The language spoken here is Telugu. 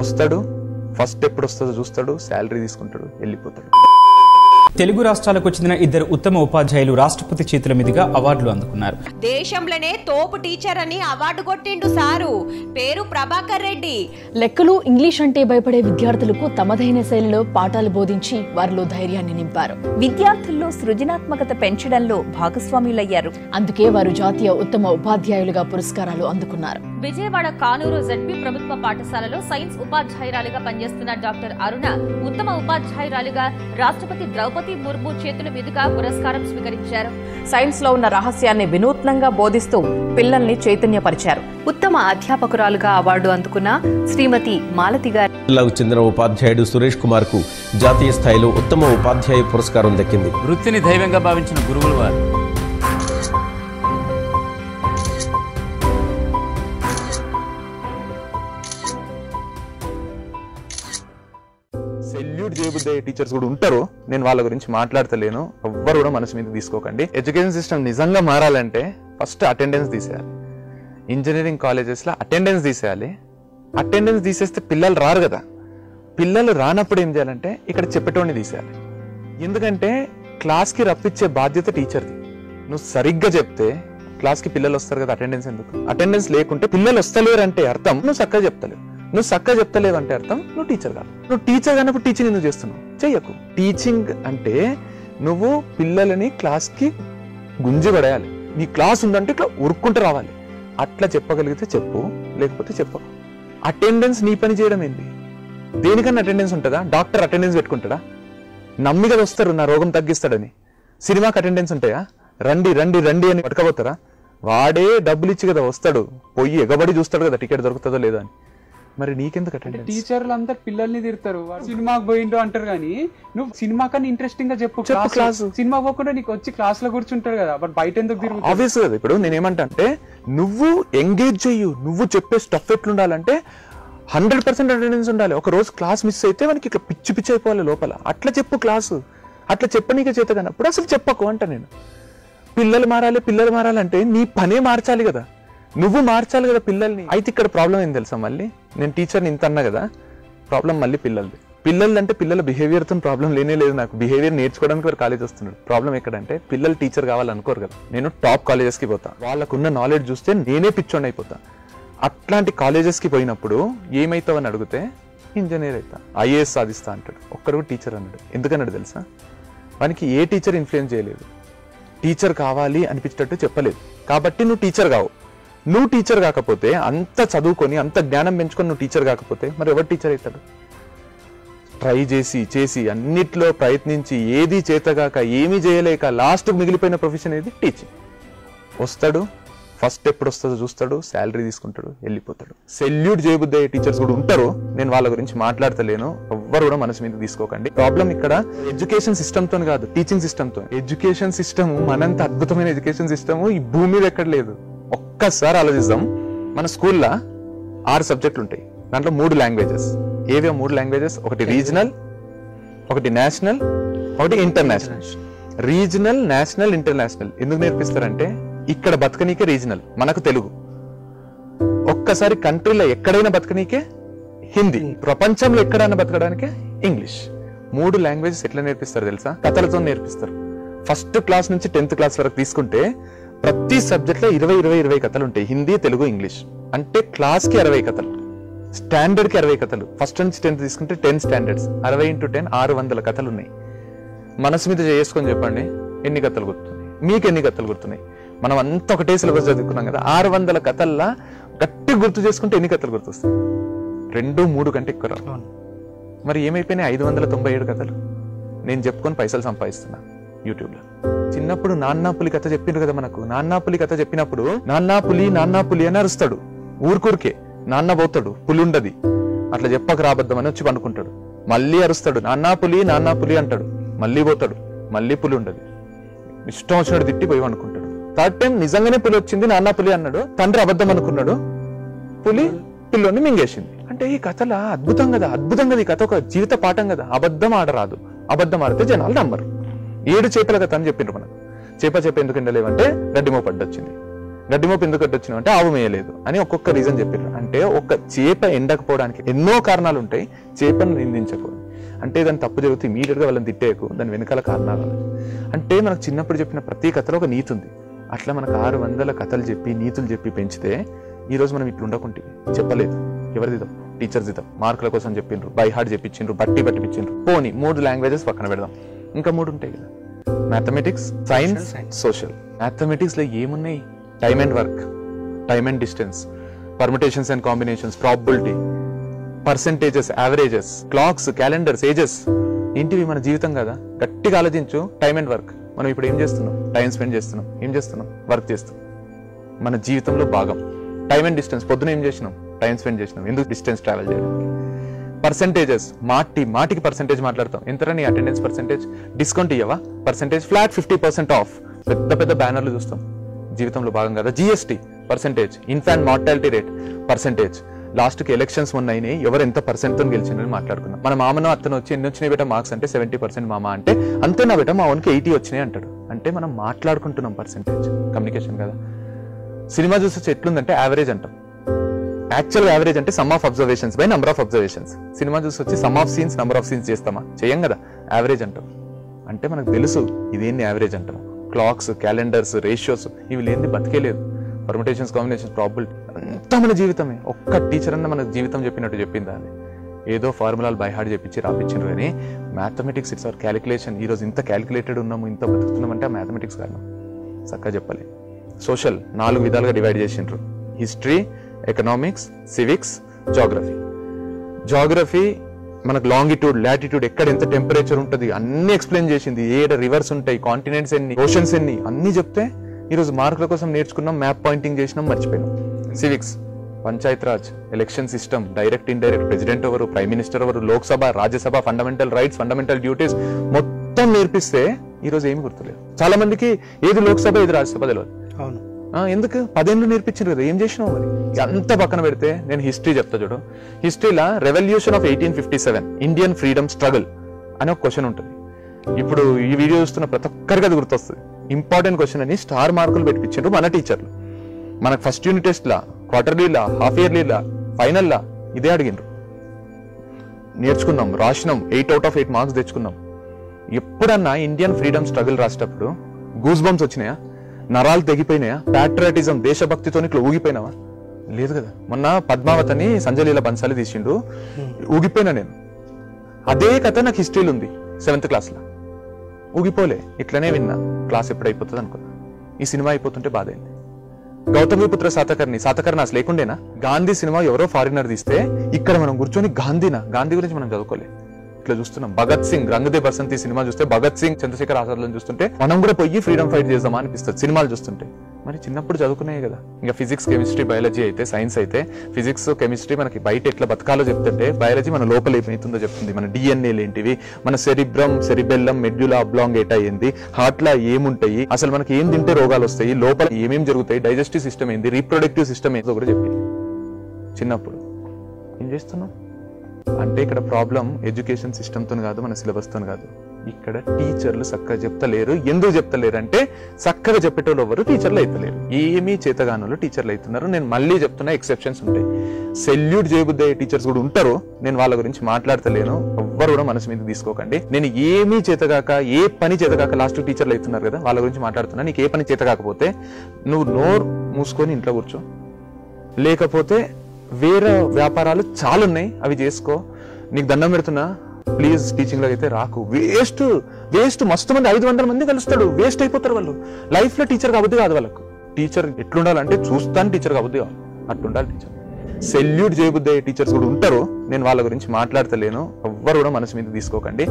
వస్తాడు, ఫస్ట్ ఎప్పుడు వస్తుందో చూస్తాడు, శాలరీ తీసుకుంటాడు, వెళ్ళిపోతాడు. తెలుగు రాష్ట్రాలకు చెందిన ఇద్దరు ఉత్తమ ఉపాధ్యాయులు రాష్ట్రపతి చేతుల మీదుగా అవార్డులు అందుకున్నారు. దేశంలోనే తోపు టీచర్ అని అవార్డు కొట్టిండు సారు. పేరు ప్రభాకర్ రెడ్డి. లెక్కలు, ఇంగ్లీష్ అంటే భయపడే విద్యార్థులకు తమదైన శైలిలో పాఠాలు బోధించి వారిలో ధైర్యాన్ని నింపారు. విద్యార్థుల్లో సృజనాత్మకత పెంచడంలో భాగస్వాములయ్యారు. అందుకే వారు జాతీయ ఉత్తమ ఉపాధ్యాయులుగా పురస్కారాలు అందుకున్నారు. విజయవాడ కానూరు జెడ్పీ ప్రభుత్వ పాఠశాలలో సైన్స్ ఉపాధ్యాయురాలిగా పనిచేస్తున్న డాక్టర్ అరుణ ఉత్తమ ఉపాధ్యాయురాలిగా రాష్ట్రపతి ద్రౌపది ముర్ము చేతుల మీదుగా పురస్కారం స్వీకరించారు. సైన్స్ లో ఉన్న రహస్యాన్ని వినూత్నంగా బోధిస్తూ పిల్లల్ని చైతన్యపరిచారు. ఉత్తమ అధ్యాపకురాలుగా అవార్డు అందుకున్న శ్రీమతి మాలతి గారు జిల్లాకు చెందిన ఉపాధ్యాయుడు సురేష్ కుమార్ కు జాతీయ స్థాయిలో ఉత్తమ ఉపాధ్యాయ పురస్కారం దక్కింది. వృత్తిని దైవంగా భావించిన గురువులు వారు. సెల్యూట్ చేయబుద్దయ్యే టీచర్స్ కూడా ఉంటారు. నేను వాళ్ళ గురించి మాట్లాడతలేను, ఎవ్వరు కూడా మనసు మీద తీసుకోకండి. ఎడ్యుకేషన్ సిస్టమ్ నిజంగా మారాలంటే ఫస్ట్ అటెండెన్స్ తీసేయాలి. ఇంజనీరింగ్ కాలేజెస్లో అటెండెన్స్ తీసేయాలి. అటెండెన్స్ తీసేస్తే పిల్లలు రారు కదా. పిల్లలు రానప్పుడు ఏం చేయాలంటే ఇక్కడ చెప్పేటోడిని తీసేయాలి. ఎందుకంటే క్లాస్కి రప్పించే బాధ్యత టీచర్ది. నువ్వు సరిగ్గా చెప్తే క్లాస్కి పిల్లలు వస్తారు కదా. అటెండెన్స్ ఎందుకు? అటెండెన్స్ లేకుంటే పిల్లలు వస్తలేరు అంటే అర్థం నువ్వు చక్కగా చెప్తలేవు. నువ్వు చక్కగా చెప్తలేవు అంటే అర్థం నువ్వు టీచర్ కాదు. నువ్వు టీచర్ కానప్పుడు టీచింగ్ ఎందుకు చేస్తున్నావు? చెయ్యకు. టీచింగ్ అంటే నువ్వు పిల్లలని క్లాస్కి గుంజి పడేయాలి. నీ క్లాస్ ఉందంటే ఇట్లా ఉరుక్కుంటూ రావాలి. అట్లా చెప్పగలిగితే చెప్పు, లేకపోతే చెప్పకు. అటెండెన్స్ నీ పని చేయడం ఏంటి? దేనికన్నా అటెండెన్స్ ఉంటుందా? డాక్టర్ అటెండెన్స్ పెట్టుకుంటాడా? నమ్మి కదా వస్తారు నా రోగం తగ్గిస్తాడని. సినిమాకి అటెండెన్స్ ఉంటాయా? రండి రండి రండి అని పట్టుకపోతారా? వాడే డబ్బులు ఇచ్చి కదా వస్తాడు, పోయి ఎగబడి చూస్తాడు కదా టికెట్ దొరుకుతుందో లేదా అని. మరి నీకెందుకు అటెండెన్స్? టీచర్లు అంతా పిల్లల్ని తిడతారు, సినిమాకి పోయిండ్రు అంటారు, కానీ నువ్వు సినిమా కన్నా ఇంట్రెస్టింగ్ గా చెప్పు. క్లాస్ సినిమా పోకుండా నీకు వచ్చి క్లాస్ లో కూర్చుంటారు కదా, బట్ బయట ఎందుకు తిరుగుతావు? ఆబ్వియస్ కదా. ఇప్పుడు నేనేమంటా అంటే నువ్వు ఎంగేజ్ చెయ్యు. నువ్వు చెప్పే స్టఫ్ ఎట్లుండాలంటే 100% అటెండెన్స్ ఉండాలి. ఒక రోజు క్లాస్ మిస్ అయితే మనకి ఇట్లా పిచ్చి పిచ్చి అయిపోవాలి లోపల. అట్లా చెప్పు క్లాసు. అట్లా చెప్పనీకే చేత కానప్పుడు అసలు చెప్పకు అంట నేను. పిల్లలు మారాలంటే నీ పనే మార్చాలి కదా, నువ్వు మార్చాలి కదా పిల్లల్ని. అయితే ఇక్కడ ప్రాబ్లం ఏం తెలుసా? మళ్ళీ నేను టీచర్ని ఇంత అన్నా కదా, ప్రాబ్లం మళ్ళీ పిల్లలది. పిల్లలు అంటే పిల్లల బిహేవియర్తో ప్రాబ్లం లేనే లేదు నాకు. బిహేవియర్ నేర్చుకోవడానికి వారు కాలేజ్ వస్తున్నాడు. ప్రాబ్లం ఎక్కడంటే పిల్లలు టీచర్ కావాలనుకోరు కదా. నేను టాప్ కాలేజెస్కి పోతా, వాళ్ళకున్న నాలెడ్జ్ చూస్తే నేనే పిచ్చోండి అయిపోతా. అట్లాంటి కాలేజెస్కి పోయినప్పుడు ఏమైతావని అడిగితే ఇంజనీర్ అవుతా, ఐఏఎస్ సాధిస్తా అంటాడు. ఒక్కడు టీచర్ అన్నాడు. ఎందుకన్నాడు తెలుసా? వానికి ఏ టీచర్ ఇన్ఫ్లుయెన్స్ చేయలేదు, టీచర్ కావాలి అనిపించేటట్టు చెప్పలేదు. కాబట్టి నువ్వు టీచర్ కావు. నువ్వు టీచర్ కాకపోతే, అంత చదువుకొని అంత జ్ఞానం పెంచుకొని నువ్వు టీచర్ కాకపోతే మరి ఎవరు టీచర్ అవుతాడు? ట్రై చేసి అన్నిట్లో ప్రయత్నించి ఏది చేతగాక ఏమీ చేయలేక లాస్ట్కి మిగిలిపోయిన ప్రొఫెషన్ ఏది? టీచింగ్. వస్తాడు, ఫస్ట్ ఎప్పుడు వస్తుందో చూస్తాడు, శాలరీ తీసుకుంటాడు, వెళ్ళిపోతాడు. సెల్యూట్ చేయబుద్దయ్యే టీచర్స్ కూడా ఉంటారు. నేను వాళ్ళ గురించి మాట్లాడతలేను, ఎవ్వరు కూడా మనసు మీద తీసుకోకండి. ప్రాబ్లం ఇక్కడ ఎడ్యుకేషన్ సిస్టమ్తో కాదు, టీచింగ్ సిస్టమ్తో. ఎడ్యుకేషన్ సిస్టమ్ మనంత అద్భుతమైన ఎడ్యుకేషన్ సిస్టమ్ ఈ భూమి మీద ఎక్కడ లేదు. ఒక్కసారి ఆలోచిద్దాం. మన స్కూల్లో 6 సబ్జెక్టులు ఉంటాయి, దాంట్లో 3 లాంగ్వేజెస్. ఏవో 3 లాంగ్వేజెస్? ఒకటి రీజనల్, ఒకటి నేషనల్, ఒకటి ఇంటర్నేషనల్. రీజనల్, నేషనల్, ఇంటర్నేషనల్ ఎందుకు నేర్పిస్తారంటే ఇక్కడ బతకనీకే రీజనల్, మనకు తెలుగు. ఒక్కసారి కంట్రీలో ఎక్కడైనా బతకనీకే హిందీ, ప్రపంచంలో ఎక్కడైనా బతకడానికే ఇంగ్లీష్. 3 లాంగ్వేజెస్ ఎట్లా నేర్పిస్తారు తెలుసా? కథలతో నేర్పిస్తారు. ఫస్ట్ క్లాస్ నుంచి 10th క్లాస్ వరకు తీసుకుంటే ప్రతి సబ్జెక్ట్ లో 20 కథలు ఉంటాయి. హిందీ, తెలుగు, ఇంగ్లీష్. అంటే క్లాస్ కి 60 కథలు, స్టాండర్డ్ కి 60 కథలు. ఫస్ట్ నుంచి 10th తీసుకుంటే 10 స్టాండర్డ్స్, 60 × 10 600 కథలు ఉన్నాయి. మనసు మీద చేసుకొని చెప్పండి ఎన్ని కథలు గుర్తున్నాయి, మీకు ఎన్ని కథలు గుర్తున్నాయి? మనం అంతా ఒకటే సిలబస్ చదువుకున్నాం కదా. 600 కథల్లా గట్టి గుర్తు చేసుకుంటే ఎన్ని కథలు గుర్తొస్తాయి? 2-3 కంటే ఎక్కువ రావు. మరి ఏమైపోయినాయి 597 కథలు? నేను చెప్పుకొని పైసలు సంపాదిస్తున్నా యూట్యూబ్లో. చిన్నప్పుడు నాన్నా పులి కథ చెప్పిండ్రు కదా మనకు. నాన్నా పులి కథ చెప్పినప్పుడు నాన్నా పులి అని అరుస్తాడు. ఊరికే నాన్న పోతాడు, పులి ఉండదు. అట్లా చెప్పక రాబద్దామని వచ్చి పండుకుంటాడు. మళ్ళీ అరుస్తాడు, నాన్నా పులి అంటాడు. మళ్ళీ పోతాడు, మళ్ళీ పులి ఉండదు. ఇష్టం వచ్చినట్టు తిట్టి పోయి అనుకుంటాడు. 3rd టైం నిజంగానే పులి వచ్చింది, నాన్నా పులి అన్నాడు. తండ్రి అబద్ధం అనుకున్నాడు, పులి పిల్లోని మింగేసింది. అంటే ఈ కథల అద్భుతం కదా, ఈ కథ ఒక జీవిత పాఠం కదా. అబద్ధం ఆడరాదు, అబద్ధం ఆడితే జనాలు నమ్మరు. 7 చేపల కథ అని చెప్పిండ్రు మనకు. చేప ఎందుకు ఎండలేవంటే గడ్డిమోపు అడ్డొచ్చింది. గడ్డిమోపు ఎందుకు అడ్డొచ్చినావు అంటే ఆవు మేయలేదు అని ఒక్కొక్క రీజన్ చెప్పిండ్రు. అంటే అంటే ఒక చేప ఎండకపోవడానికి ఎన్నో కారణాలు ఉంటాయి, చేపను నిందించకు. అంటే దాన్ని తప్పు జరిగితే ఇమీడియట్గా వాళ్ళని తిట్టేయకు, దాని వెనకాల కారణాలు. అంటే మనకు చిన్నప్పుడు చెప్పిన ప్రతి కథలో ఒక నీతి ఉంది. అట్లా మనకు 600 కథలు చెప్పి నీతులు చెప్పి పెంచితే ఈరోజు మనం ఇట్లా ఉండకుంటే చెప్పలేదు. ఎవరిది తప్పు? టీచర్స్ తప్పు. మార్కుల కోసం చెప్పిండ్రు, బై హార్ట్ చెప్పించిండ్రు, పట్టిపించిండ్రు. పోనీ 3 లాంగ్వేజెస్ పక్కన పెడదాం, ఇంకా 3 ఉంటాయి కదా, మ్యాథమెటిక్స్, సైన్స్, సోషల్. మ్యాథమెటిక్స్ లో ఏమున్నాయి? Time and work, time and distance, permutations and combinations, probability, percentages, averages, clocks, calendars, ages. ఏంటివి మన జీవితం కదా. గట్టిగా ఆలోచించు. Time and work. మనం ఇప్పుడు ఏం చేస్తున్నాం? టైం స్పెండ్ చేస్తున్నాం. ఏం చేస్తున్నాం? వర్క్ చేస్తున్నాం. మన జీవితంలో భాగం. Time and distance. పొద్దున ఏం చేసినాం? టైం స్పెండ్ చేసినాం. ఎందుకు? డిస్టెన్స్ ట్రావెల్ చేయడానికి. పర్సెంటేజెస్, మాటికి పర్సెంటేజ్ మాట్లాడతాం. ఎంతరా నీ అటెండెన్స్ పర్సెంటేజ్? డిస్కౌంట్ ఇవ్వవా? Percentage flat 50% off. పెద్ద బ్యానర్లు చూస్తాం. జీవితంలో భాగం కదా. GST percentage, infant mortality rate percentage. లాస్ట్కి ఎలక్షన్స్ మొన్నైనాయి, ఎవరు ఎంత పర్సెంట్తో గెలిచిందని మాట్లాడుకున్నాం. మన మామనో అతను వచ్చి ఎన్ని వచ్చినాయి బేటా మార్క్స్ అంటే 70% మామ అంటే అంతే నా బేటా మా ఓన్కి 80 వచ్చినాయి అంటాడు. అంటే మనం మాట్లాడుకుంటున్నాం పర్సెంటేజ్. కమ్యూనికేషన్ కదా. సినిమా చూసి ఎట్లుందంటే యావరేజ్ అంటాం. యాక్చువల్ యావరేజ్ అంటే some of observations by number of observations. Cinema చూసి వచ్చి some of scenes number of scenes చేస్తామా? చేయం కదా. యావరేజ్ అంటాం. అంటే మనకు తెలుసు ఇదేంది యావరేజ్ అంటాం. క్లాక్స్, క్యాలెండర్స్, రేషియోస్ ఇవి లేనిది బతికేలేదు. పర్ముటేషన్స్, కాంబినేషన్స్, ప్రాబబిలిటీ అంతా మన జీవితమే. ఒక్క టీచర్ అన్న మన జీవితం చెప్పినట్టు చెప్పిందా? అని ఏదో ఫార్ములాలు బై హార్ట్ చెప్పించి రాపించారు. కానీ మ్యాథమెటిక్స్ ఇట్స్ అవర్ క్యాలిక్యులేషన్. ఈరోజు ఇంత క్యాలిక్యులేటెడ్ ఉన్నాము, ఇంత బతుకుతున్నాం అంటే ఆ మ్యాథమెటిక్స్ కారణం. చక్కగా చెప్పాలి. సోషల్ 4 విధాలుగా డివైడ్ చేసిండ్రు. History, economics, civics, geography. Geography మనకు లాంగిట్యూడ్, లాటిట్యూడ్, ఎక్కడ ఎంత టెంపరేచర్ ఉంటుంది అన్ని ఎక్స్ప్లెయిన్ చేసింది. ఏడ రివర్స్ ఉంటాయి, కాంటినెంట్స్ ఎన్ని, ఓషన్స్ ఎన్ని అన్ని చెప్తే ఈరోజు మార్కుల కోసం నేర్చుకున్నాం, మ్యాప్ పాయింటింగ్ చేసినాం, మర్చిపోయినాం. Civics panchayat raj, election system, direct indirect, president ఎవరు, ప్రైమ్ మినిస్టర్ ఎవరు, Lok Sabha, Rajya Sabha, fundamental rights, fundamental duties మొత్తం నేర్పిస్తే ఈరోజు ఏమి గుర్తులేదు. చాలా మందికి ఏది లోక్సభ ఏది రాజ్యసభ తెలియదు. అవును. ఎందుకు? 10 ఏళ్ళు నేర్పించారు కదా, ఏం చేసినావు మరి? అంత పక్కన పెడితే నేను హిస్టరీ చెప్తా చూడు. హిస్టరీలో revolution of 1857 Indian freedom struggle అని ఒక క్వశ్చన్ ఉంటుంది. ఇప్పుడు ఈ వీడియో చూస్తున్న ప్రతి ఒక్కరికి అది గుర్తొస్తుంది. ఇంపార్టెంట్ క్వశ్చన్ అని స్టార్ మార్కులు పెట్టించారు మన టీచర్లు. మనకు ఫస్ట్ యూనిట్ టెస్ట్ లా, క్వార్టర్లీలా, హాఫ్ ఇయర్లీలా, ఫైనల్లా ఇదే అడిగిండ్రు. నేర్చుకున్నాం, రాసినాం, 8 out of 8 మార్క్స్ తెచ్చుకున్నాం. ఎప్పుడన్నా ఇండియన్ ఫ్రీడమ్ స్ట్రగుల్ రాసేటప్పుడు గూస్ బంప్స్ వచ్చినాయా? నరాలు తెగిపోయినాయా? ప్యాట్రియాటిజం, దేశభక్తితో ఇట్లా ఊగిపోయినావా? లేదు కదా. మొన్న పద్మావతిని సంజయ్ లీలా బన్సాలి తీసిండు, ఊగిపోయినా నేను. అదే కథ నాకు హిస్టరీలో ఉంది 7th క్లాస్లో. ఊగిపోలే, ఇట్లనే విన్నా. క్లాస్ ఎప్పుడు అయిపోతుంది అనుకున్నా. ఈ సినిమా అయిపోతుంటే బాధ అయింది. గౌతమిపుత్ర సాతకర్ణి అసలు లేకుండేనా? గాంధీ సినిమా ఎవరో ఫారినర్ తీస్తే ఇక్కడ మనం కూర్చొని గాంధీ గురించి మనం చదువుకోలే. ఇట్లా చూస్తున్నాం. భగత్ సింగ్, రంగదే బసంతి సినిమా చూస్తే భగత్ సింగ్, చంద్రశేఖర్ ఆజాద్లను చూస్తుంటే మనం కూడా పోయి ఫ్రీడమ్ ఫైట్ చేద్దామా అనిపిస్తుంది సినిమాలు చూస్తుంటే. మరి చిన్నప్పుడు చదువుకునే కదా. ఇంకా ఫిజిక్స్, కెమిస్ట్రీ, బయాలజీ అయితే, సైన్స్ అయితే ఫిజిక్స్, కెమిస్ట్రీ మనకి బయట ఎట్లా బతకాలో చెప్తుంటే, బయాలజీ మన లోపల ఏమవుతుందో చెప్తుంది. మన డిఎన్ఏలు ఏంటివి, మన సెరిబెల్లం, మెడ్యులా అబ్లాంగేటా ఏంది, హార్ట్ లా ఏముంటాయి, అసలు మనకి ఏం తింటే రోగాలు వస్తాయి, లోపల ఏమేమి జరుగుతాయి, డైజెస్టివ్ సిస్టమ్ ఏంది, రీప్రొడక్టివ్ సిస్టమ్ ఏందో కూడా చెప్పింది చిన్నప్పుడు. ఏం చేస్తున్నాం అంటే ఇక్కడ ప్రాబ్లం ఎడ్యుకేషన్ సిస్టమ్తో కాదు, మన సిలబస్తో కాదు. ఇక్కడ టీచర్లు చక్కగా చెప్తలేరు. ఎందుకు చెప్తలేరు అంటే చక్కగా చెప్పేటోళ్ళు ఎవరు టీచర్లు అవుతలేరు. ఏమీ చేతగానులు టీచర్లు అవుతున్నారు. నేను మళ్ళీ చెప్తున్నా, ఎక్సెప్షన్స్ ఉంటాయి. సెల్యూట్ చేయబుద్దే టీచర్స్ కూడా ఉంటారు. నేను వాళ్ళ గురించి మాట్లాడతలేను. ఎవ్వరు కూడా మనసు మీద తీసుకోకండి. నేను ఏమీ చేతగాక, ఏ పని చేతగాక లాస్ట్ టీచర్లు అవుతున్నారు కదా, వాళ్ళ గురించి మాట్లాడుతున్నా. నీకు ఏ పని చేతగాకపోతే నువ్వు నోరు మూసుకొని ఇంట్లో కూర్చో, లేకపోతే వేరే వ్యాపారాలు చాలా ఉన్నాయి, అవి చేసుకో. నీకు దండం పెడుతున్నా, ప్లీజ్ టీచింగ్ లో అయితే రాకు. వేస్ట్ మస్తు మంది 500 మంది కలుస్తాడు, వేస్ట్ అయిపోతారు వాళ్ళు. లైఫ్ లో టీచర్ కాబుద్ది కాదు వాళ్ళకు. టీచర్ ఎట్లుండాలంటే చూస్తాను టీచర్ కాబుద్ది కాదు, అట్లుండాలి టీచర్. సెల్యూట్ చేయబుద్దే టీచర్స్ కూడా ఉంటారు. నేను వాళ్ళ గురించి మాట్లాడతలేను. ఎవ్వరు కూడా మనసు మీద తీసుకోకండి.